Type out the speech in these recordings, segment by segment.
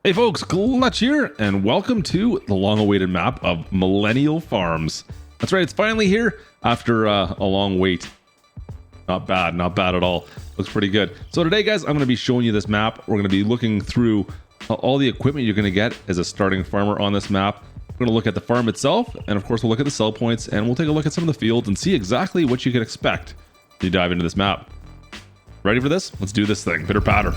Hey folks, Klutch here, and welcome to the long-awaited map of Millennial Farms. That's right, it's finally here after a long wait. Not bad at all. Looks pretty good. So today, guys, I'm going to be showing you this map. We're going to be looking through all the equipment you're going to get as a starting farmer on this map. We're going to look at the farm itself, and of course, we'll look at the sell points, and we'll take a look at some of the fields and see exactly what you can expect as you dive into this map. Ready for this? Let's do this thing. Pitter patter.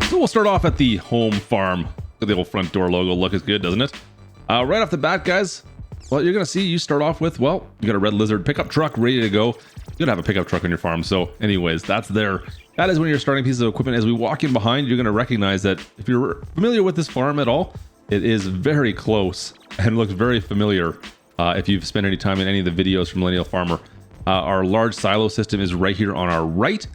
So we'll start off at the home farm. The old front door logo look is good, doesn't it? Right off the bat, guys, well, you're going to see you start off with, well, you got a red lizard pickup truck ready to go. You're going to have a pickup truck on your farm. So anyways, that's there. That is one of your starting pieces of equipment. As we walk in behind, you're going to recognize that if you're familiar with this farm at all, it is very close and looks very familiar. If you've spent any time in any of the videos from Millennial Farmer, our large silo system is right here on our right.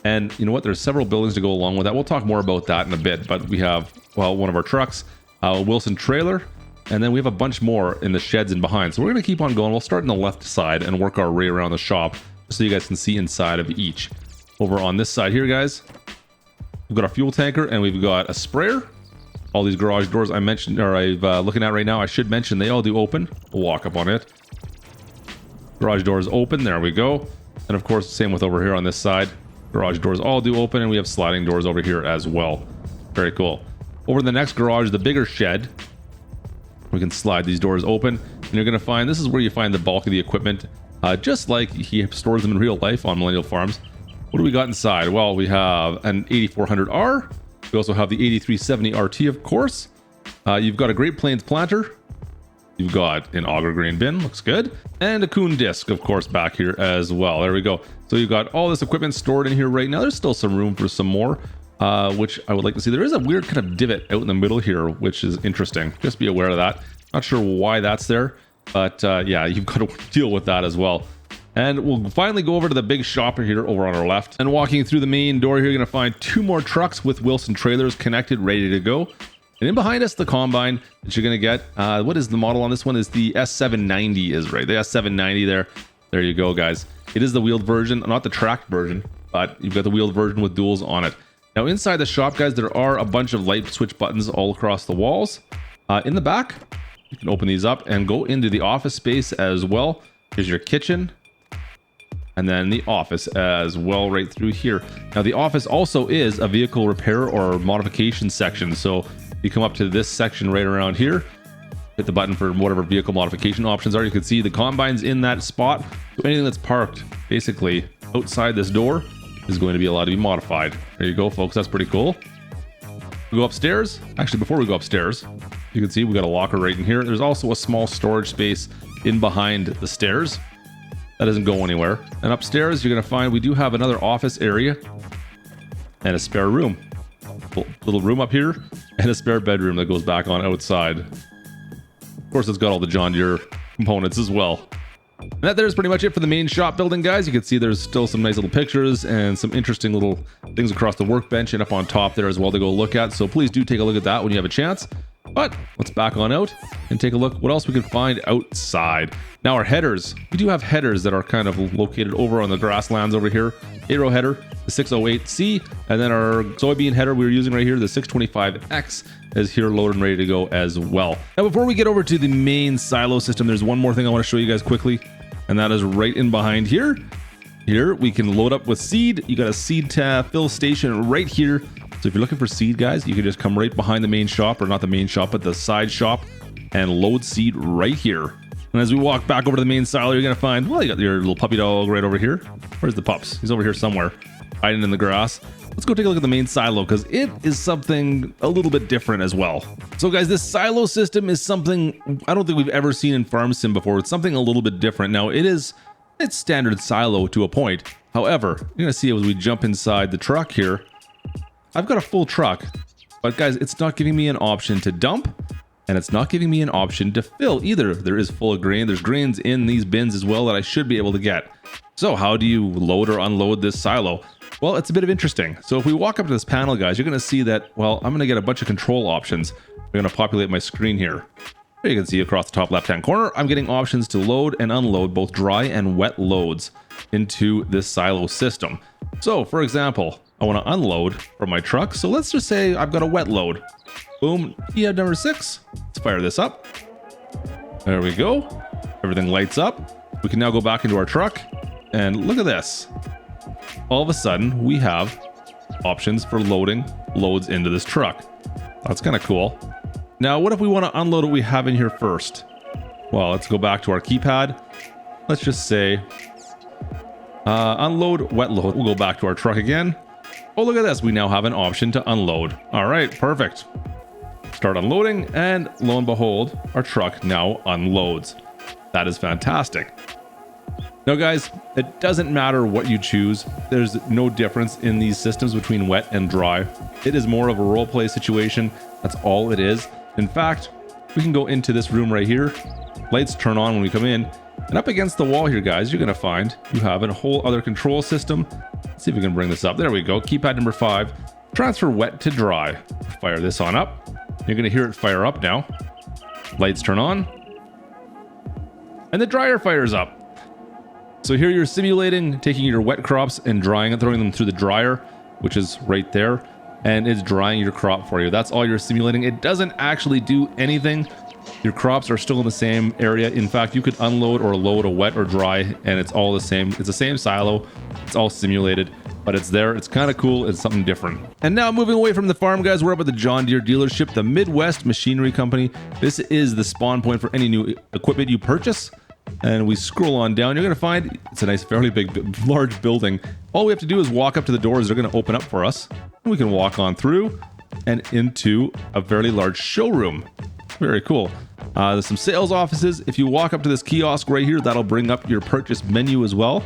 And you know what? There's several buildings to go along with that. We'll talk more about that in a bit. But we have, well, one of our trucks, Wilson trailer, and then we have a bunch more in the sheds and behind. So we're going to keep on going. We'll start on the left side and work our way around the shop so you guys can see inside of each. Over on this side here, guys, we've got a fuel tanker and we've got a sprayer. All these garage doors I mentioned, or I'm looking at right now, I should mention they all do open. We'll walk up on it. Garage doors open. There we go. And of course, same with over here on this side. Garage doors all do open, and we have sliding doors over here as well. Very cool. Over the next garage, the bigger shed, we can slide these doors open, and you're going to find this is where you find the bulk of the equipment, just like he stores them in real life on Millennial Farms. What do we got inside? Well, we have an 8400R. We also have the 8370 RT, of course. You've got a Great Plains planter. You've got an auger grain bin, looks good, and a Kuhn disc, of course, back here as well. There we go. So you've got all this equipment stored in here right now. There's still some room for some more, which I would like to see. There is a weird kind of divot out in the middle here, which is interesting. Just be aware of that. Not sure why that's there, but yeah, you've got to deal with that as well. And we'll finally go over to the big shop here over on our left. And walking through the main door here, you're going to find two more trucks with Wilson trailers connected, ready to go. And in behind us, the combine that you're going to get. What is the model on this one? Is the S790 is right. The S790 there. There you go, guys. It is the wheeled version, not the tracked version, but you've got the wheeled version with duals on it. Now, inside the shop, guys, there are a bunch of light switch buttons all across the walls. In the back, you can open these up and go into the office space as well. Here's your kitchen. And then the office as well right through here. Now, the office also is a vehicle repair or modification section. So you come up to this section right around here, hit the button for whatever vehicle modification options are. You can see the combines in that spot. So anything that's parked basically outside this door is going to be allowed to be modified. There you go, folks. That's pretty cool. We go upstairs. Actually, before we go upstairs, you can see we got a locker right in here. There's also a small storage space in behind the stairs. That doesn't go anywhere. And upstairs, you're going to find we do have another office area and a spare room. Little room up here and a spare bedroom that goes back on outside. Of course, it's got all the John Deere components as well. And that there's pretty much it for the main shop building, guys. You can see there's still some nice little pictures and some interesting little things across the workbench and up on top there as well to go look at. So please do take a look at that when you have a chance. But let's back on out and take a look what else we can find outside. Now, our headers. We do have headers that are kind of located over on the grasslands over here. Aero header, the 608C, and then our soybean header we were using right here, the 625X, is here loaded and ready to go as well. Now, before we get over to the main silo system, there's one more thing I want to show you guys quickly, and that is right in behind here. Here, we can load up with seed. You got a seed fill station right here. So if you're looking for seed, guys, you can just come right behind the main shop, or not the main shop, but the side shop, and load seed right here. And as we walk back over to the main silo, you're going to find, well, you got your little puppy dog right over here. Where's the pups? He's over here somewhere, hiding in the grass. Let's go take a look at the main silo, because it is something a little bit different as well. So guys, this silo system is something I don't think we've ever seen in Farm Sim before. It's something a little bit different. Now, it's standard silo to a point. However, you're going to see as we jump inside the truck here, I've got a full truck, but guys, it's not giving me an option to dump, and it's not giving me an option to fill either. There is full of grain. There's grains in these bins as well that I should be able to get. So how do you load or unload this silo? Well, it's a bit of interesting. So if we walk up to this panel, guys, you're going to see that, well, I'm going to get a bunch of control options. I'm going to populate my screen here. Here you can see across the top left-hand corner, I'm getting options to load and unload both dry and wet loads into this silo system. So for example, I want to unload from my truck. So let's just say I've got a wet load. Boom, yeah, number 6. Let's fire this up. There we go. Everything lights up. We can now go back into our truck and look at this. All of a sudden we have options for loading loads into this truck. That's kind of cool. Now, what if we want to unload what we have in here first? Well, let's go back to our keypad. Let's just say unload, wet load. We'll go back to our truck again. Oh, look at this. We now have an option to unload. All right, perfect. Start unloading, and lo and behold, our truck now unloads. That is fantastic. Now, guys, it doesn't matter what you choose. There's no difference in these systems between wet and dry. It is more of a role play situation. That's all it is. In fact, we can go into this room right here. Lights turn on when we come in. And up against the wall here, guys, you're going to find you have a whole other control system. Let's see if we can bring this up. There we go. Keypad number 5. Transfer wet to dry. Fire this on up. You're going to hear it fire up now. Lights turn on. And the dryer fires up. So here you're simulating taking your wet crops and drying and throwing them through the dryer, which is right there. And it's drying your crop for you. That's all you're simulating. It doesn't actually do anything. Your crops are still in the same area. In fact, you could unload or load a wet or dry, and it's all the same. It's the same silo. It's all simulated, but it's there. It's kind of cool. It's something different. And now moving away from the farm, guys, we're up at the John Deere dealership, the Midwest Machinery Company. This is the spawn point for any new equipment you purchase. And we scroll on down, you're going to find it's a nice, fairly big, large building. All we have to do is walk up to the doors. They're going to open up for us. And we can walk on through and into a fairly large showroom. Very cool. There's some sales offices. If you walk up to this kiosk right here, that'll bring up your purchase menu as well.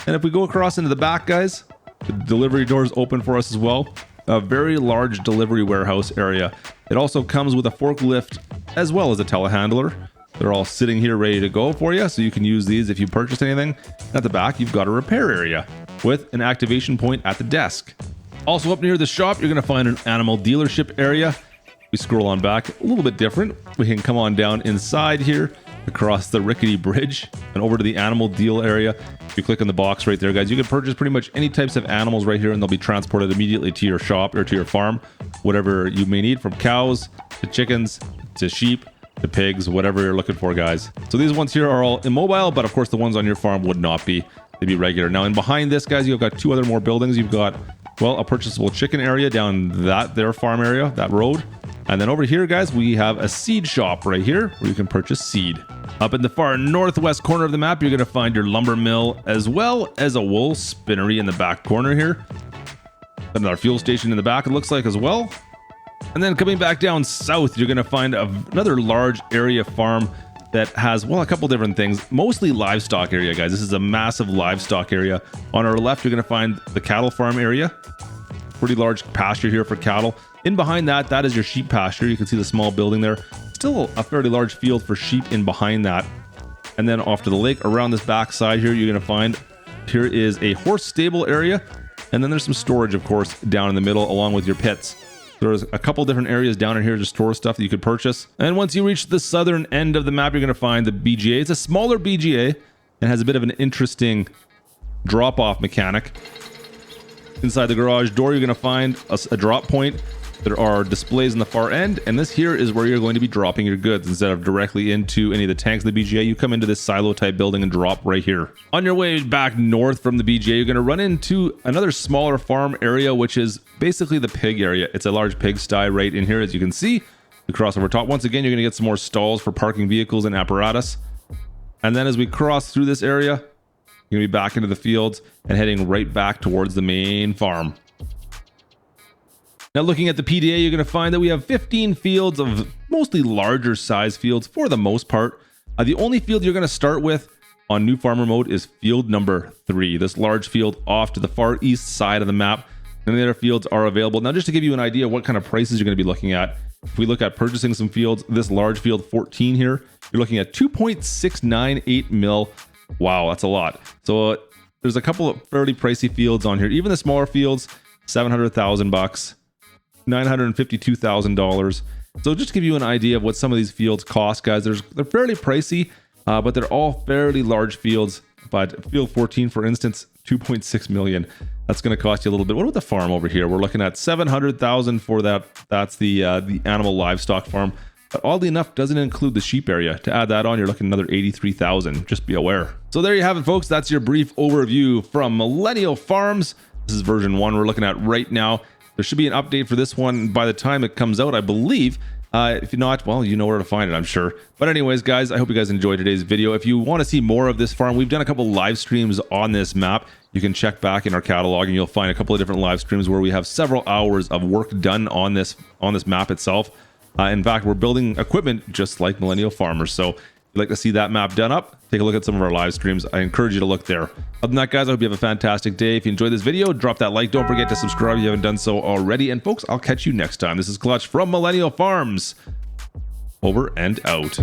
And if we go across into the back, guys, the delivery doors open for us as well. A very large delivery warehouse area. It also comes with a forklift as well as a telehandler. They're all sitting here ready to go for you, so you can use these if you purchase anything. At the back, you've got a repair area with an activation point at the desk. Also up near the shop, you're going to find an animal dealership area. We scroll on back, a little bit different. We can come on down inside here, across the rickety bridge, and over to the animal deal area. If you click on the box right there, guys, you can purchase pretty much any types of animals right here, and they'll be transported immediately to your shop or to your farm. Whatever you may need, from cows to chickens to sheep, the pigs, whatever you're looking for, guys. So these ones here are all immobile, but of course the ones on your farm would not be. They'd be regular. Now, in behind this, guys, you've got 2 other more buildings. You've got, well, a purchasable chicken area down their farm area, that road. And then over here, guys, we have a seed shop right here where you can purchase seed. Up in the far northwest corner of the map, you're going to find your lumber mill as well as a wool spinnery in the back corner here. Another fuel station in the back, it looks like, as well. And then coming back down south, you're going to find another large area farm that has, well, a couple different things. Mostly livestock area, guys. This is a massive livestock area. On our left, you're going to find the cattle farm area. Pretty large pasture here for cattle. In behind that, that is your sheep pasture. You can see the small building there. Still a fairly large field for sheep in behind that. And then off to the lake, around this back side here, you're going to find here is a horse stable area. And then there's some storage, of course, down in the middle, along with your pits. There's a couple different areas down in here to store stuff that you could purchase. And once you reach the southern end of the map, you're going to find the BGA. It's a smaller BGA and has a bit of an interesting drop-off mechanic. Inside the garage door, you're going to find a drop point. There are displays in the far end, and this here is where you're going to be dropping your goods. Instead of directly into any of the tanks of the BGA, you come into this silo type building and drop right here. On your way back north from the BGA, you're going to run into another smaller farm area, which is basically the pig area. It's a large pigsty right in here, as you can see. We cross over top. Once again, you're going to get some more stalls for parking vehicles and apparatus. And then as we cross through this area, you're going to be back into the fields and heading right back towards the main farm. Now, looking at the PDA, you're going to find that we have 15 fields of mostly larger size fields for the most part. The only field you're going to start with on new farmer mode is field number 3, this large field off to the far east side of the map. And the other fields are available. Now, just to give you an idea of what kind of prices you're going to be looking at, if we look at purchasing some fields, this large field 14 here, you're looking at 2.698 mil. Wow, that's a lot. So there's a couple of fairly pricey fields on here. Even the smaller fields, $700,000. $952,000. So just to give you an idea of what some of these fields cost, guys, they're fairly pricey, but they're all fairly large fields. But field 14, for instance, 2.6 million. That's going to cost you a little bit. What about the farm over here? We're looking at 700,000 for that. That's the animal livestock farm. But oddly enough, doesn't include the sheep area. To add that on, you're looking at another 83,000. Just be aware. So there you have it, folks. That's your brief overview from Millennial Farms. This is version 1 we're looking at right now. There should be an update for this one by the time it comes out, I believe. If not, well, you know where to find it, I'm sure. But anyways, guys, I hope you guys enjoyed today's video. If you want to see more of this farm, we've done a couple live streams on this map. You can check back in our catalog and you'll find a couple of different live streams where we have several hours of work done on this map itself. In fact, we're building equipment just like Millennial Farmers. So if you'd like to see that map done up, take a look at some of our live streams. I encourage you to look there. Other than that, guys, I hope you have a fantastic day. If you enjoyed this video, drop that like. Don't forget to subscribe if you haven't done so already. And folks, I'll catch you next time. This is Klutch from Millennial Farms. Over and out.